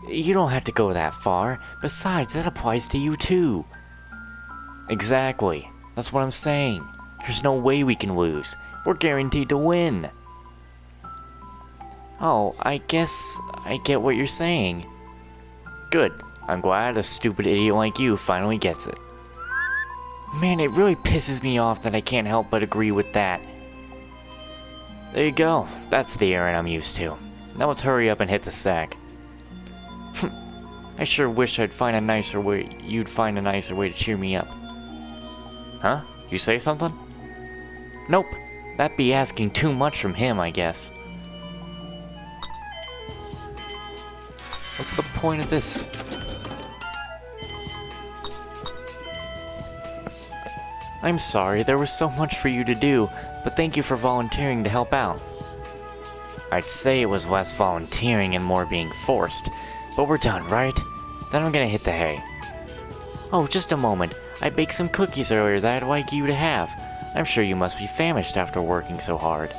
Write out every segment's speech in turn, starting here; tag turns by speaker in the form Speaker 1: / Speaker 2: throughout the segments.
Speaker 1: You don't have to go that far. Besides, that applies to you too. Exactly. That's what I'm saying. There's no way we can lose. We're guaranteed to win. Oh, I guess I get what you're saying. Good. I'm glad a stupid idiot like you finally gets it. Man, it really pisses me off that I can't help but agree with that. There you go. That's the errand I'm used to. Now let's hurry up and hit the sack. I sure wish you'd find a nicer way to cheer me up. Huh? You say something? Nope. That'd be asking too much from him, I guess. What's the point of this? I'm sorry, there was so much for you to do, but thank you for volunteering to help out. I'd say it was less volunteering and more being forced, but we're done, right? Then I'm gonna hit the hay. Oh, just a moment. I baked some cookies earlier that I'd like you to have. I'm sure you must be famished after working so hard.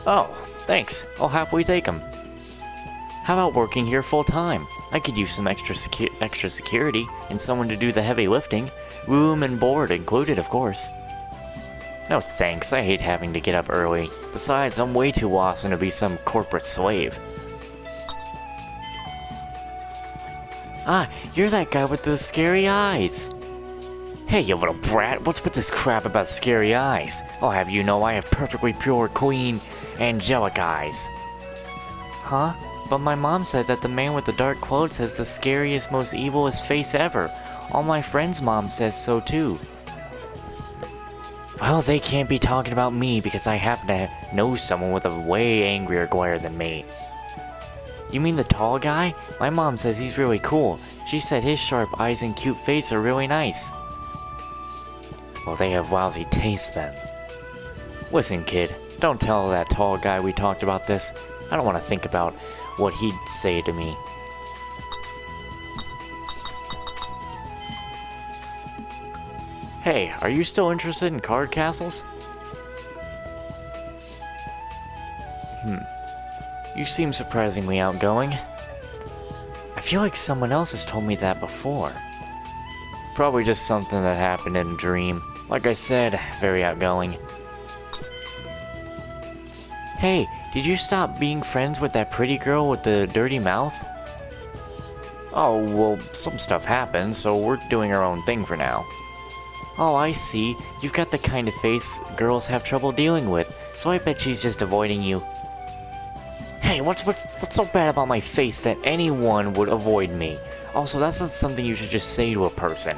Speaker 1: Oh, thanks. I'll happily take them. How about working here full time? I could use some extra security and someone to do the heavy lifting. Room and board included, of course. No thanks, I hate having to get up early. Besides, I'm way too awesome to be some corporate slave. Ah, you're that guy with the scary eyes. Hey, you little brat, what's with this crap about scary eyes? I'll have you know I have perfectly pure, clean, angelic eyes. Huh? But my mom said that the man with the dark clothes has the scariest, most evilest face ever. All my friends' mom says so too. Well, they can't be talking about me because I happen to know someone with a way angrier glare than me. You mean the tall guy? My mom says he's really cool. She said his sharp eyes and cute face are really nice. Well, they have lousy taste then. Listen, kid, don't tell that tall guy we talked about this. I don't want to think about what he'd say to me. Hey, are you still interested in card castles? You seem surprisingly outgoing. I feel like someone else has told me that before. Probably just something that happened in a dream. Like I said, very outgoing. Hey, did you stop being friends with that pretty girl with the dirty mouth? Oh, well, some stuff happened, so we're doing our own thing for now. Oh, I see. You've got the kind of face girls have trouble dealing with, so I bet she's just avoiding you. Hey, what's so bad about my face that anyone would avoid me? Also, that's not something you should just say to a person.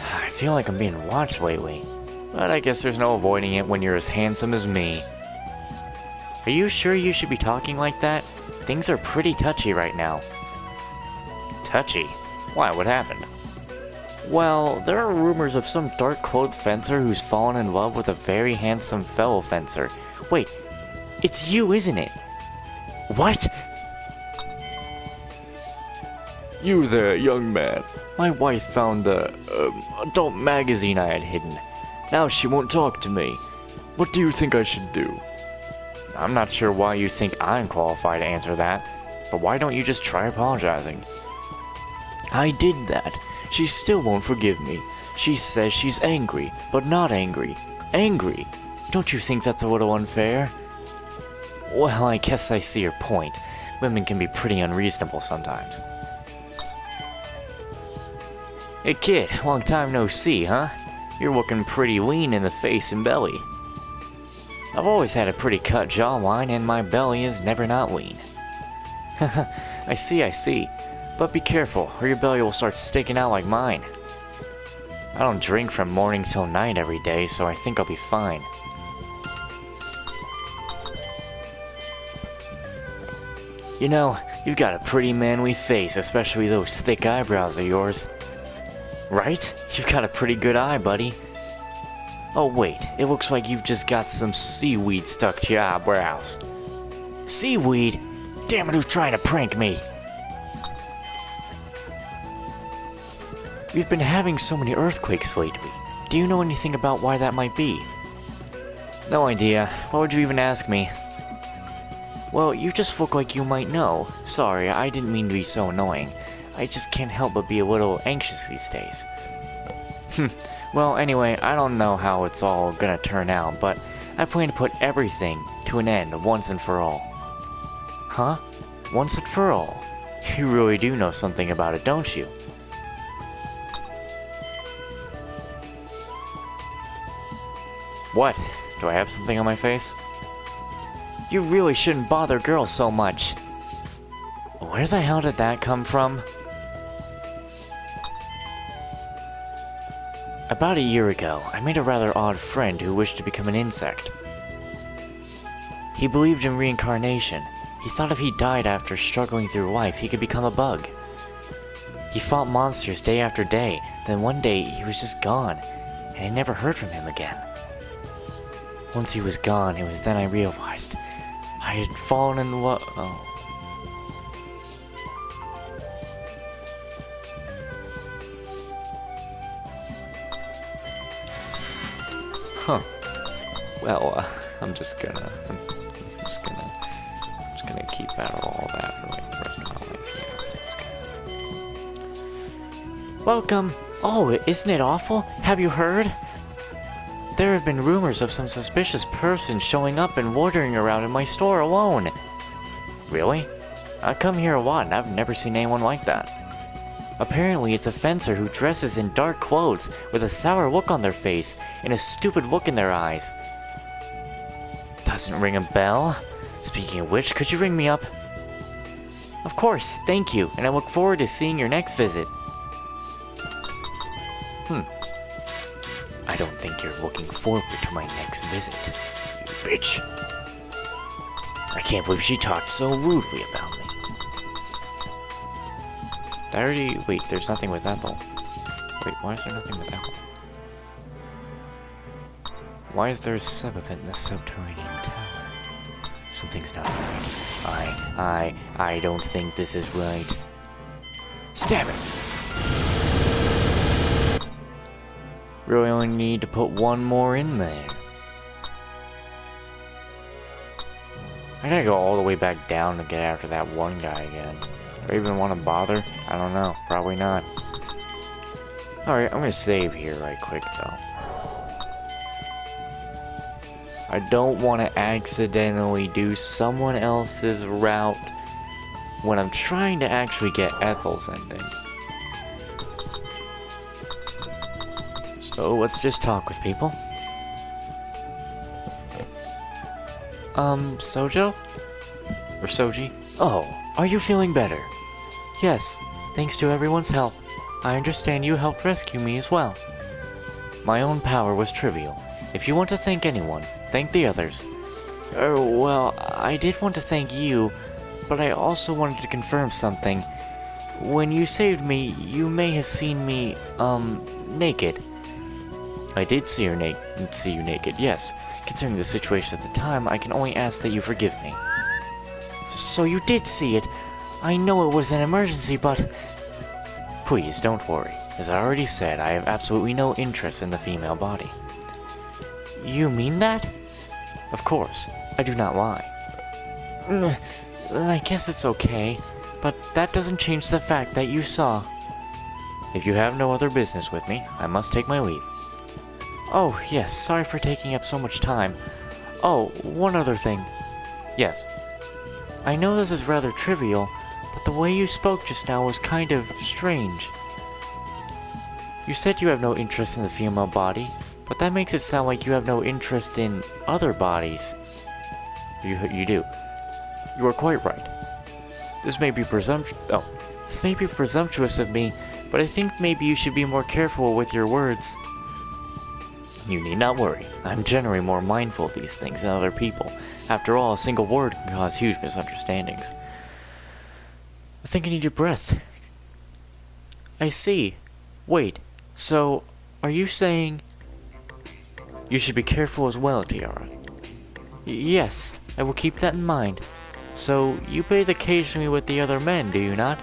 Speaker 1: I feel like I'm being watched lately, but I guess there's no avoiding it when you're as handsome as me. Are you sure you should be talking like that? Things are pretty touchy right now. Touchy? Why, what happened? Well, there are rumors of some dark-clothed fencer who's fallen in love with a very handsome fellow fencer. Wait, it's you, isn't it? What? You there, young man. My wife found the, adult magazine I had hidden. Now she won't talk to me. What do you think I should do? I'm not sure why you think I'm qualified to answer that, but why don't you just try apologizing? I did that. She still won't forgive me. She says she's angry, but not angry. Angry? Don't you think that's a little unfair? Well, I guess I see your point. Women can be pretty unreasonable sometimes. Hey kid, long time no see, huh? You're looking pretty lean in the face and belly. I've always had a pretty cut jawline, and my belly is never not lean. I see. But be careful, or your belly will start sticking out like mine. I don't drink from morning till night every day, so I think I'll be fine. You know, you've got a pretty manly face, especially those thick eyebrows of yours. Right? You've got a pretty good eye, buddy. Oh wait, it looks like you've just got some seaweed stuck to your eyebrows. Seaweed? Damn it, who's trying to prank me? We've been having so many earthquakes lately. Do you know anything about why that might be? No idea. Why would you even ask me? Well, you just look like you might know. Sorry, I didn't mean to be so annoying. I just can't help but be a little anxious these days. Well, anyway, I don't know how it's all gonna turn out, but I plan to put everything to an end once and for all. Huh? Once and for all? You really do know something about it, don't you? What? Do I have something on my face? You really shouldn't bother girls so much. Where the hell did that come from? About a year ago, I made a rather odd friend who wished to become an insect. He believed in reincarnation. He thought if he died after struggling through life, he could become a bug. He fought monsters day after day, then one day he was just gone, and I never heard from him again. Once he was gone, it was then I realized I had fallen in love. Oh. Huh. Well, I'm just gonna keep out of all that for like the rest of my life. Yeah, welcome. Oh, isn't it awful? Have you heard? There have been rumors of some suspicious person showing up and wandering around in my store alone. Really? I come here a lot and I've never seen anyone like that. Apparently it's a fencer who dresses in dark clothes with a sour look on their face and a stupid look in their eyes. Doesn't ring a bell? Speaking of which, could you ring me up? Of course, thank you, and I look forward to seeing your next visit. I don't think you're looking forward to my next visit, you bitch. I can't believe she talked so rudely about me. Wait, there's nothing with Ethel. Wait, why is there nothing with Ethel? Why is there a sub-event in the subterranean tower? Something's not right. I don't think this is right. Stab it! Really only need to put one more in there. I gotta go all the way back down to get after that one guy again. Do I even want to bother? I don't know. Probably not. Alright, I'm gonna save here right quick though. I don't want to accidentally do someone else's route when I'm trying to actually get Ethel's ending. So let's just talk with people. Sojo? Or Soji? Oh, are you feeling better? Yes, thanks to everyone's help. I understand you helped rescue me as well. My own power was trivial. If you want to thank anyone, thank the others. Well, I did want to thank you, but I also wanted to confirm something. When you saved me, you may have seen me, naked. I did see you naked, yes. Considering the situation at the time, I can only ask that you forgive me. So you did see it. I know it was an emergency, but... Please, don't worry. As I already said, I have absolutely no interest in the female body. You mean that? Of course. I do not lie. I guess it's okay, but that doesn't change the fact that you saw. If you have no other business with me, I must take my leave. Oh, yes, sorry for taking up so much time. Oh, one other thing. Yes. I know this is rather trivial, but the way you spoke just now was kind of strange. You said you have no interest in the female body, but that makes it sound like you have no interest in other bodies. You do. You are quite right. This may be presumptuous of me, but I think maybe you should be more careful with your words. You need not worry. I'm generally more mindful of these things than other people. After all, a single word can cause huge misunderstandings. I think I need your breath. I see. Wait, so, are you saying... You should be careful as well, Tiara. Yes, I will keep that in mind. So, you bathe occasionally with the other men, do you not?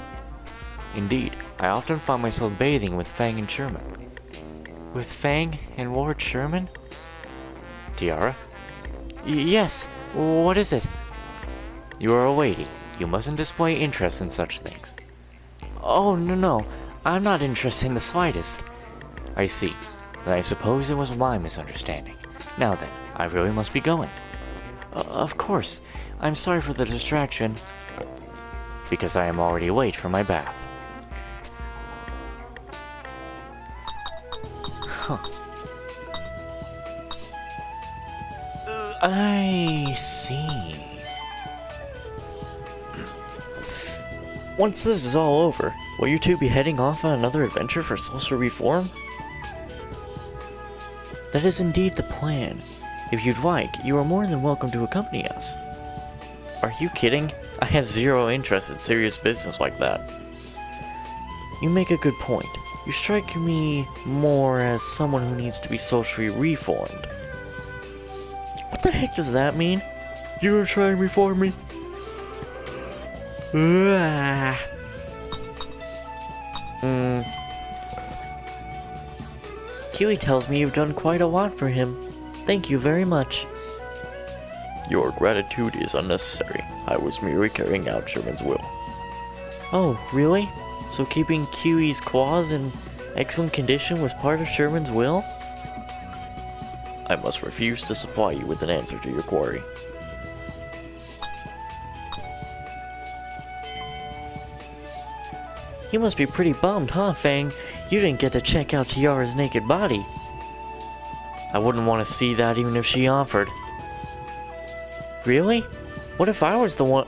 Speaker 1: Indeed, I often find myself bathing with Fang and Sherman. With Fang and Lord Sherman? Tiara? Yes, what is it? You are a lady. You mustn't display interest in such things. Oh, no. I'm not interested in the slightest. I see. Then I suppose it was my misunderstanding. Now then, I really must be going. Of course. I'm sorry for the distraction. Because I am already late for my bath. Huh. I see. Once this is all over, will you two be heading off on another adventure for social reform? That is indeed the plan. If you'd like, you are more than welcome to accompany us. Are you kidding? I have zero interest in serious business like that. You make a good point. You strike me more as someone who needs to be socially reformed. What the heck does that mean? You gonna try and reform me? Kiwi tells me you've done quite a lot for him. Thank you very much. Your gratitude is unnecessary. I was merely carrying out Sherman's will. Oh, really? So keeping Kiwi's claws in excellent condition was part of Sherman's will? I must refuse to supply you with an answer to your query. You must be pretty bummed, huh, Fang? You didn't get to check out Tiara's naked body. I wouldn't want to see that even if she offered. Really? What if I was the one...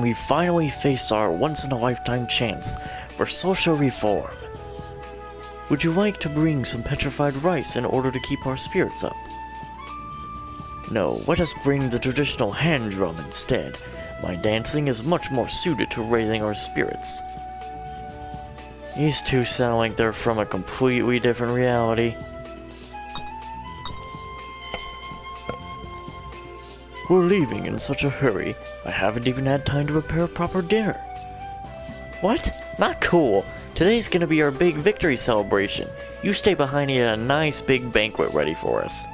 Speaker 1: We finally face our once-in-a-lifetime chance for social reform. Would you like to bring some petrified rice in order to keep our spirits up? No, let us bring the traditional hand drum instead. My dancing is much more suited to raising our spirits. These two sound like they're from a completely different reality. We're leaving in such a hurry. I haven't even had time to prepare proper dinner. What? Not cool. Today's gonna be our big victory celebration. You stay behind and get a nice big banquet ready for us.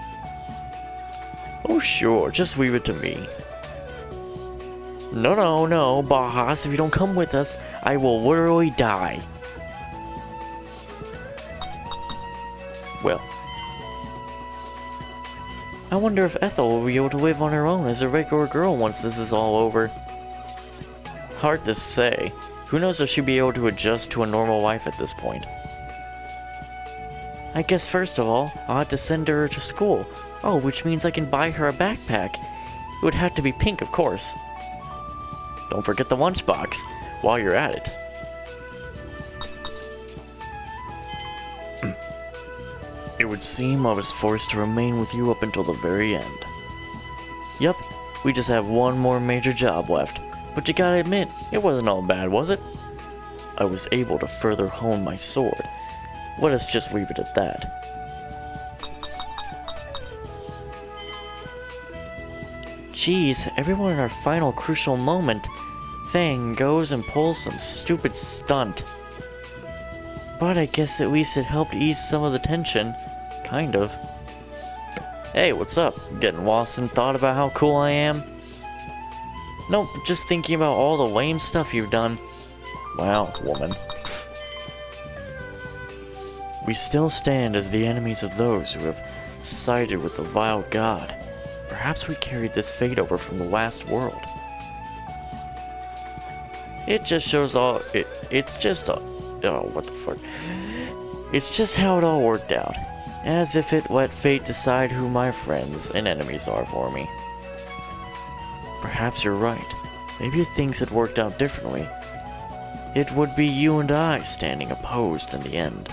Speaker 1: Oh sure, just leave it to me. No, boss, if you don't come with us, I will literally die. Well, I wonder if Ethel will be able to live on her own as a regular girl once this is all over. Hard to say. Who knows if she'll be able to adjust to a normal life at this point. I guess first of all, I'll have to send her to school. Oh, which means I can buy her a backpack. It would have to be pink, of course. Don't forget the lunchbox while you're at it. It would seem I was forced to remain with you up until the very end. Yup, we just have one more major job left. But you gotta admit, it wasn't all bad, was it? I was able to further hone my sword. Let us just leave it at that. Jeez, everyone in our final crucial moment, Fang goes and pulls some stupid stunt. But I guess at least it helped ease some of the tension. Kind of. Hey, what's up? Getting lost in thought about how cool I am? Nope, just thinking about all the lame stuff you've done. Wow, woman. We still stand as the enemies of those who have sided with the vile god. Perhaps we carried this fate over from the last world. It just shows all... It's just... oh, what the fuck. It's just how it all worked out. As if it let fate decide who my friends and enemies are for me. Perhaps you're right. Maybe if things had worked out differently, it would be you and I standing opposed in the end.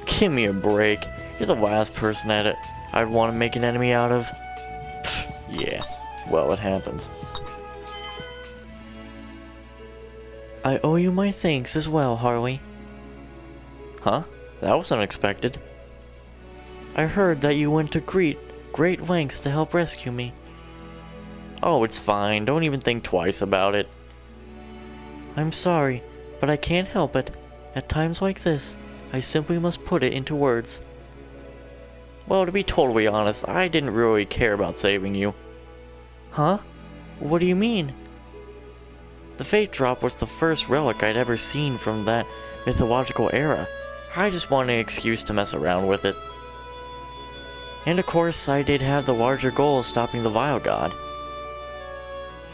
Speaker 1: Give me a break. You're the last person I'd want to make an enemy out of. Pfft, yeah, well, it happens. I owe you my thanks as well, Harley. Huh? That was unexpected. I heard that you went to great lengths to help rescue me. Oh, it's fine. Don't even think twice about it. I'm sorry, but I can't help it. At times like this, I simply must put it into words. Well, to be totally honest, I didn't really care about saving you. Huh? What do you mean? The Fate Drop was the first relic I'd ever seen from that mythological era. I just wanted an excuse to mess around with it. And of course, I did have the larger goal of stopping the Vile God.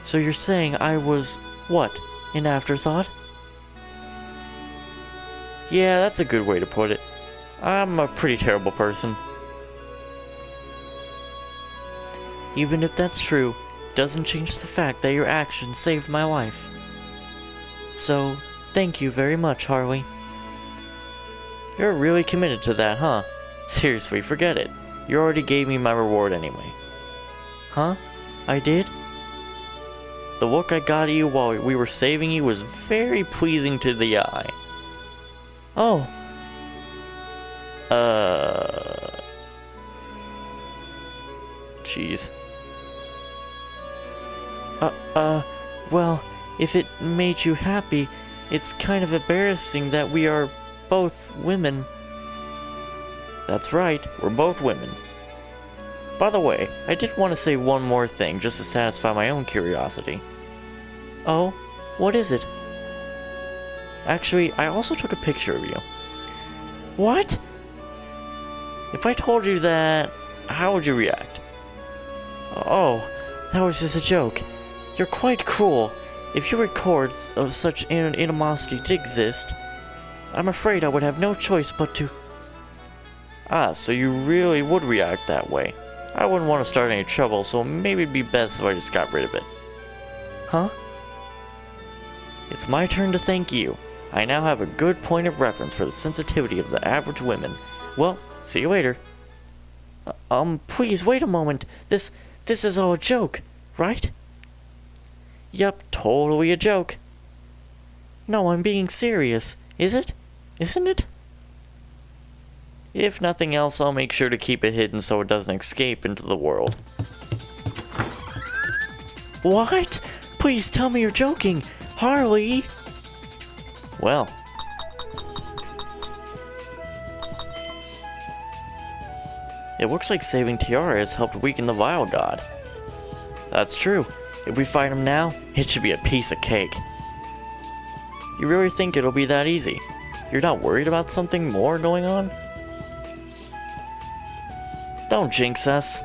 Speaker 1: So you're saying I was, what, an afterthought? Yeah, that's a good way to put it. I'm a pretty terrible person. Even if that's true, it doesn't change the fact that your actions saved my life. So, thank you very much, Harley. You're really committed to that, huh? Seriously, forget it. You already gave me my reward anyway. Huh? I did? The look I got at you while we were saving you was very pleasing to the eye. Oh. Jeez. Well, if it made you happy, it's kind of embarrassing that we are both women. That's right, we're both women. By the way, I did want to say one more thing just to satisfy my own curiosity. Oh, what is it? Actually, I also took a picture of you. What? If I told you that, how would you react? Oh, that was just a joke. You're quite cruel. If your records of such animosity did exist, I'm afraid I would have no choice but to... Ah, so you really would react that way. I wouldn't want to start any trouble, so maybe it'd be best if I just got rid of it. Huh? It's my turn to thank you. I now have a good point of reference for the sensitivity of the average women. Well, see you later. Please wait a moment. This is all a joke, right? Yup, totally a joke. No, I'm being serious. Is it? Isn't it? If nothing else, I'll make sure to keep it hidden so it doesn't escape into the world. What? Please tell me you're joking. Harley! Well. It looks like saving Tiara has helped weaken the Vile God. That's true. If we fight him now, it should be a piece of cake. You really think it'll be that easy? You're not worried about something more going on? Don't jinx us.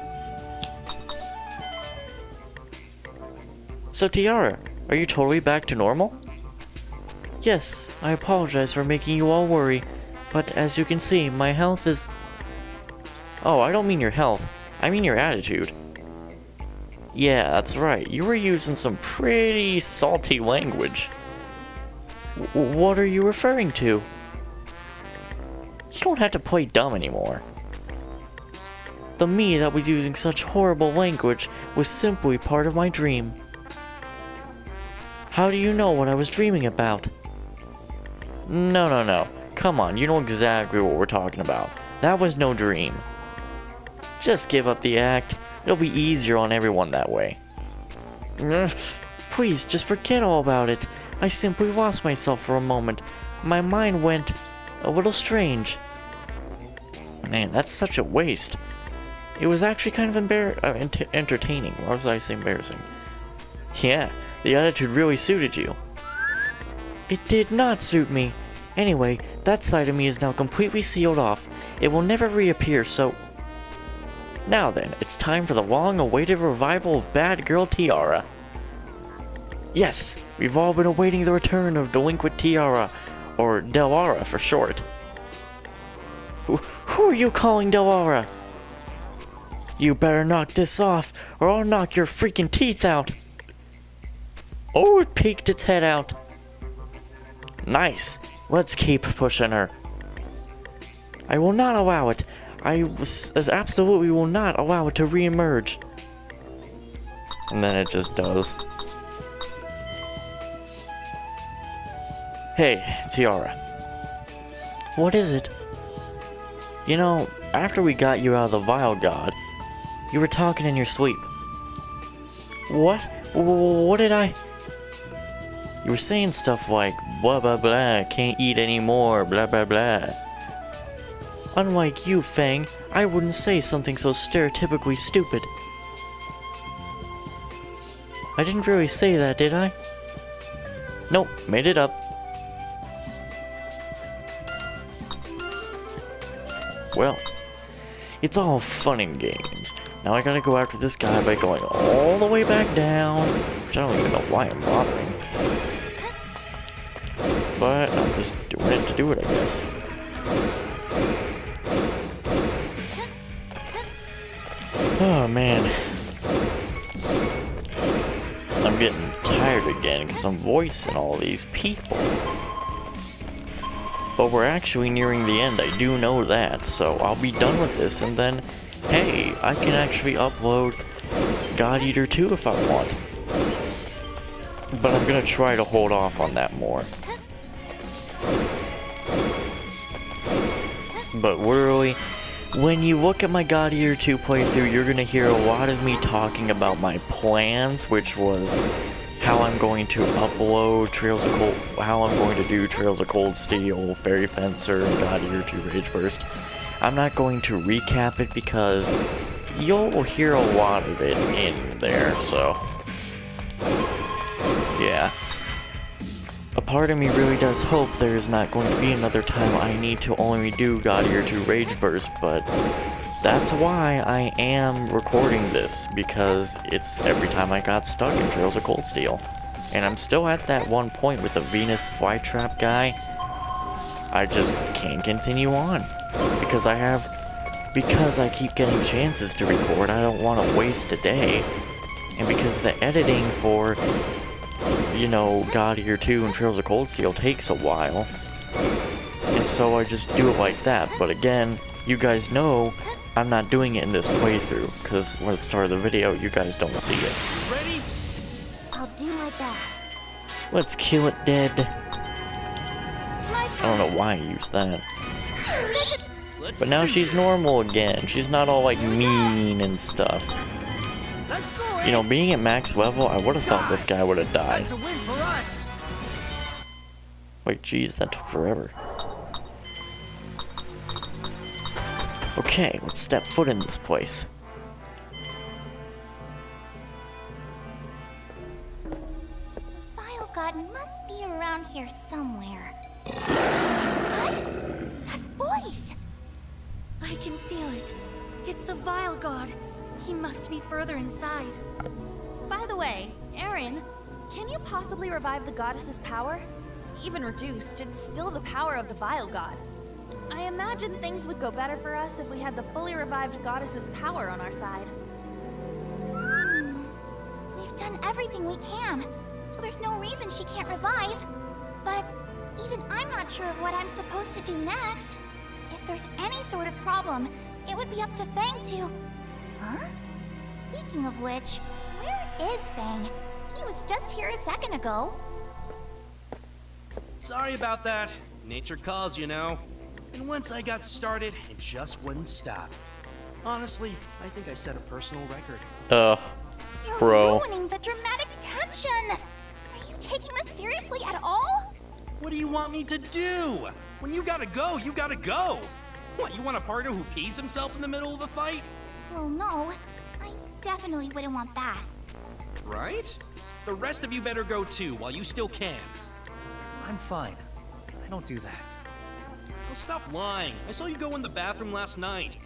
Speaker 1: So Tiara, are you totally back to normal? Yes, I apologize for making you all worry, but as you can see, my health is... Oh, I don't mean your health, I mean your attitude. Yeah, that's right, you were using some pretty salty language. What are you referring to? You don't have to play dumb anymore. The me that was using such horrible language was simply part of my dream. How do you know what I was dreaming about? No. Come on, you know exactly what we're talking about. That was no dream. Just give up the act. It'll be easier on everyone that way. Please, just forget all about it. I simply lost myself for a moment. My mind went a little strange. Man, that's such a waste. It was actually kind of entertaining. Why was I saying embarrassing? Yeah, the attitude really suited you. It did not suit me. Anyway, that side of me is now completely sealed off. It will never reappear, so... Now then, it's time for the long-awaited revival of Bad Girl Tiara. Yes, we've all been awaiting the return of Delinquent Tiara, or Delara for short. Who are you calling Delara? You better knock this off, or I'll knock your freaking teeth out. Oh, it peeked its head out. Nice. Let's keep pushing her. I will not allow it. I absolutely will not allow it to re-emerge. And then it just does. Hey, Tiara. What is it? You know, after we got you out of the Vile God, you were talking in your sleep. What? What did I... You were saying stuff like, blah blah blah, can't eat anymore, blah blah blah. Unlike you, Fang, I wouldn't say something so stereotypically stupid. I didn't really say that, did I? Nope, made it up. Well, it's all fun and games. Now I gotta go after this guy by going all the way back down, which I don't even know why I'm bothering. But I'm just doing it to do it, I guess. Oh man. I'm getting tired again because I'm voicing all these people. But we're actually nearing the end, I do know that, so I'll be done with this and then, hey, I can actually upload God Eater 2 if I want. But I'm gonna try to hold off on that more. But really, when you look at my God Eater 2 playthrough, you're gonna hear a lot of me talking about my plans, which was how I'm going to upload how I'm going to do Trails of Cold Steel, Fairy Fencer, and God Eater 2 Rage Burst. I'm not going to recap it because you'll hear a lot of it in there, so yeah. A part of me really does hope there is not going to be another time I need to only do God Eater 2 Rage Burst, but that's why I am recording this, because it's every time I got stuck in Trails of Cold Steel. And I'm still at that one point with the Venus Flytrap guy. I just can't continue on, because I keep getting chances to record, I don't want to waste a day. And because the editing for, you know, God Eater 2 and Trails of Cold Steel takes a while. And so I just do it like that. But again, you guys know I'm not doing it in this playthrough, because when it started the video, you guys don't see it.
Speaker 2: Ready?
Speaker 3: I'll do my best.
Speaker 1: Let's kill it dead.
Speaker 3: My
Speaker 1: I don't
Speaker 3: turn.
Speaker 1: know why I used that.
Speaker 2: Let's
Speaker 1: But now
Speaker 2: see.
Speaker 1: she's normal again. She's not all like mean and stuff.
Speaker 2: Let's go.
Speaker 1: You know, being at max level, I would have thought this guy would have died.
Speaker 2: That's a win for us.
Speaker 1: Wait, geez, that took forever. Okay, let's step foot in this place.
Speaker 3: The Vile God must be around here somewhere. What? That voice!
Speaker 4: I can feel it. It's the Vile God. He must be further inside. By the way, Aaron, can you possibly revive the goddess's power? Even reduced, it's still the power of the Vile God. I imagine things would go better for us if we had the fully revived goddess's power on our side.
Speaker 3: We've done everything we can, so there's no reason she can't revive. But even I'm not sure of what I'm supposed to do next. If there's any sort of problem, it would be up to Fang to... Huh? Speaking of which, where is Fang? He was just here a second ago.
Speaker 2: Sorry about that. Nature calls, you know. And once I got started, it just wouldn't stop. Honestly, I think I set a personal record.
Speaker 3: You're
Speaker 1: Bro.
Speaker 3: ruining the dramatic tension! Are you taking this seriously at all?
Speaker 2: What do you want me to do? When you gotta go, you gotta go. What, you want a partner who pees himself in the middle of the fight?
Speaker 3: Well, no. I definitely wouldn't want that.
Speaker 2: Right? The rest of you better go too, while you still can.
Speaker 5: I'm fine. I don't do that.
Speaker 2: Well, stop lying. I saw you go in the bathroom last night.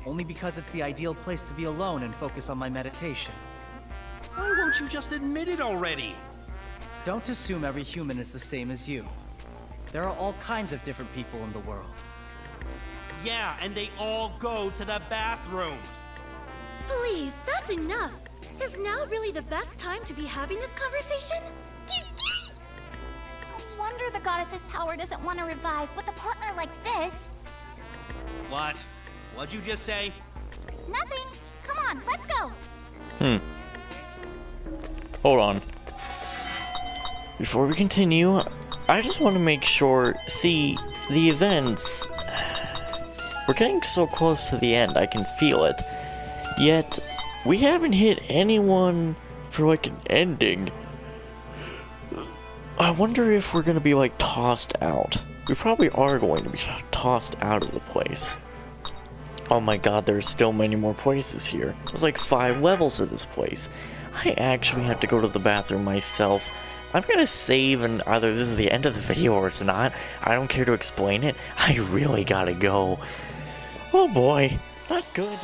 Speaker 5: Only because it's the ideal place to be alone and focus on my meditation.
Speaker 2: Why won't you just admit it already?
Speaker 5: Don't assume every human is the same as you. There are all kinds of different people in the world.
Speaker 2: Yeah, and they all go to the bathroom.
Speaker 4: Please, that's enough. Is now really the best time to be having this conversation?
Speaker 3: No wonder the goddess's power doesn't want to revive with a partner like this.
Speaker 2: What? What'd you just say?
Speaker 3: Nothing. Come on, let's go.
Speaker 1: Hold on. Before we continue, I just want to make sure, see, the events... We're getting so close to the end, I can feel it. Yet, we haven't hit anyone for like an ending. I wonder if we're gonna be like tossed out. We probably are going to be tossed out of the place. Oh my god, there's still many more places here. There's like 5 levels of this place. I actually have to go to the bathroom myself. I'm gonna save, and either this is the end of the video or it's not. I don't care to explain it. I really gotta go. Oh boy, not good.